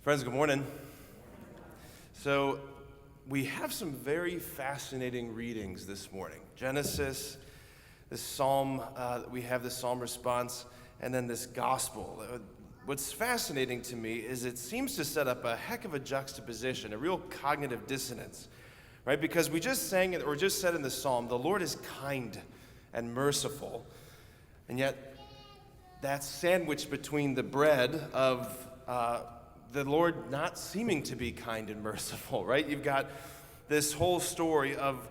Friends, good morning. So we have some very fascinating readings this morning. Genesis, this psalm, we have this psalm response, and then this gospel. What's fascinating to me is it seems to set up a heck of a juxtaposition, a real cognitive dissonance, right? Because we just sang it, or just said in the psalm, the Lord is kind and merciful, and yet that's sandwiched between the bread of the Lord not seeming to be kind and merciful, right? You've got this whole story of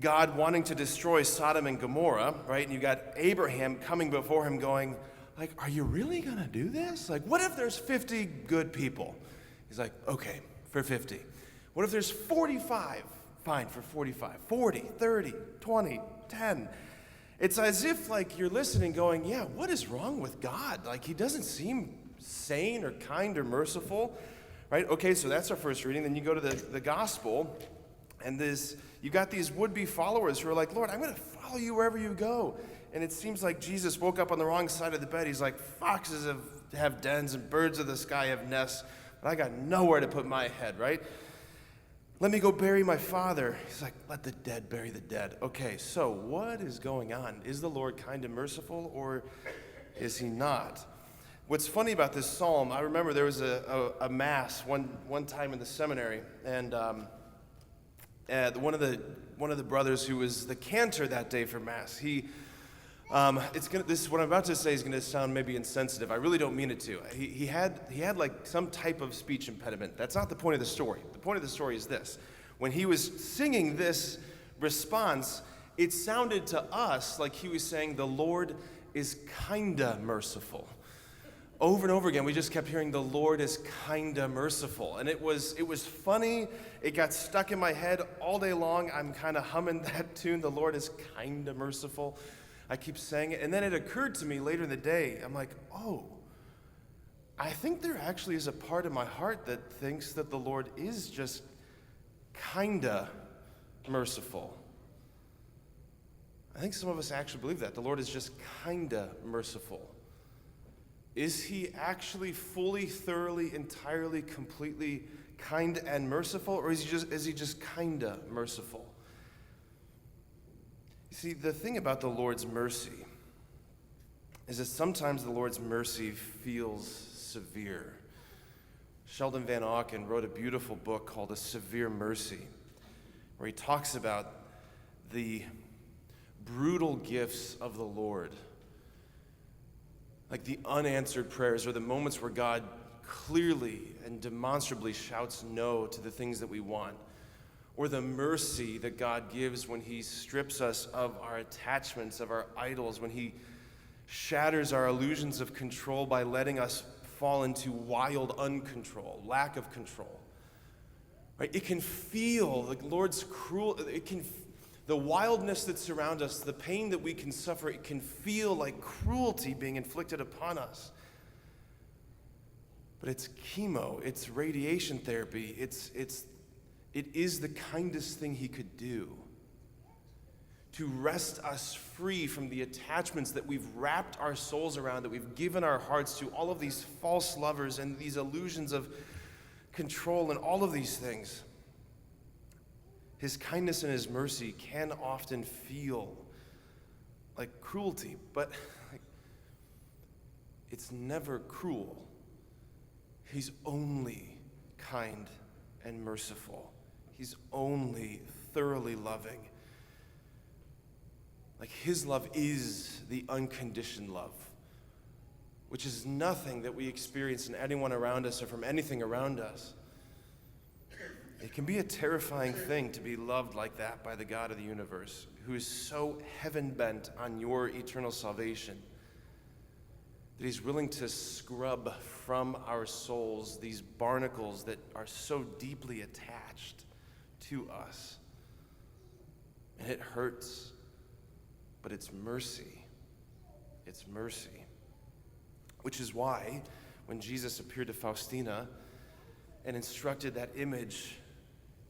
God wanting to destroy Sodom and Gomorrah, right? And you've got Abraham coming before him going, like, are you really going to do this? Like, what if there's 50 good people? He's like, okay, for 50. What if there's 45? Fine, for 45. 40, 30, 20, 10. It's as if, like, you're listening going, yeah, what is wrong with God? Like, he doesn't seem sane or kind or merciful, right? Okay, so that's our first reading. Then you go to the gospel, and you got these would-be followers who are like, Lord, I'm going to follow you wherever you go. And it seems like Jesus woke up on the wrong side of the bed. He's like, foxes have dens and birds of the sky have nests, but I got nowhere to put my head, right? Let me go bury my father. He's like, let the dead bury the dead. Okay, so what is going on? Is the Lord kind and merciful, or is he not? What's funny about this psalm, I remember there was a mass one time in the seminary, and one of the brothers who was the cantor that day for mass, this what I'm about to say is going to sound maybe insensitive. I really don't mean it to. He had like some type of speech impediment. That's not the point of the story. The point of the story is this: when he was singing this response, it sounded to us like he was saying, "The Lord is kinda merciful." Over and over again, we just kept hearing, the Lord is kinda merciful. And it was funny. It got stuck in my head all day long. I'm kind of humming that tune, the Lord is kinda merciful. I keep saying it. And then it occurred to me later in the day, I'm like, oh, I think there actually is a part of my heart that thinks that the Lord is just kinda merciful. I think some of us actually believe that. The Lord is just kinda merciful. Is he actually fully, thoroughly, entirely, completely kind and merciful, or is he just kinda merciful? You see, the thing about the Lord's mercy is that sometimes the Lord's mercy feels severe. Sheldon Van Auken wrote a beautiful book called A Severe Mercy, where he talks about the brutal gifts of the Lord, like the unanswered prayers, or the moments where God clearly and demonstrably shouts no to the things that we want, or the mercy that God gives when he strips us of our attachments, of our idols, when he shatters our illusions of control by letting us fall into wild uncontrol, lack of control. Right? It can feel the Lord's cruel, the wildness that surrounds us, the pain that we can suffer, it can feel like cruelty being inflicted upon us. But it's chemo, it's radiation therapy, it is the kindest thing he could do to wrest us free from the attachments that we've wrapped our souls around, that we've given our hearts to, all of these false lovers and these illusions of control and all of these things. His kindness and his mercy can often feel like cruelty, but it's never cruel. He's only kind and merciful. He's only thoroughly loving. Like, his love is the unconditioned love, which is nothing that we experience in anyone around us or from anything around us. It can be a terrifying thing to be loved like that by the God of the universe, who is so heaven-bent on your eternal salvation that he's willing to scrub from our souls these barnacles that are so deeply attached to us. And it hurts, but it's mercy. It's mercy. Which is why when Jesus appeared to Faustina and instructed that image,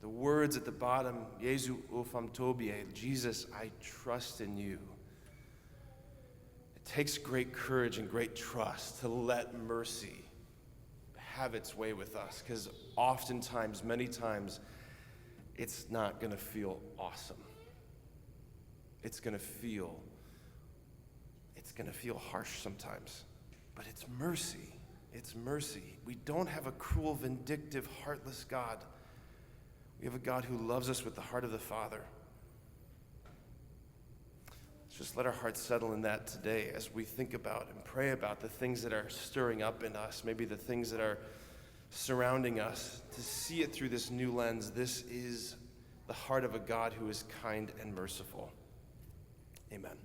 the words at the bottom, Jesu ufam tobie, Jesus, I trust in you. It takes great courage and great trust to let mercy have its way with us, because oftentimes, many times, it's not going to feel awesome. It's going to feel harsh sometimes, but it's mercy. It's mercy. We don't have a cruel, vindictive, heartless God. We have a God who loves us with the heart of the Father. Let's just let our hearts settle in that today as we think about and pray about the things that are stirring up in us, maybe the things that are surrounding us, to see it through this new lens. This is the heart of a God who is kind and merciful. Amen.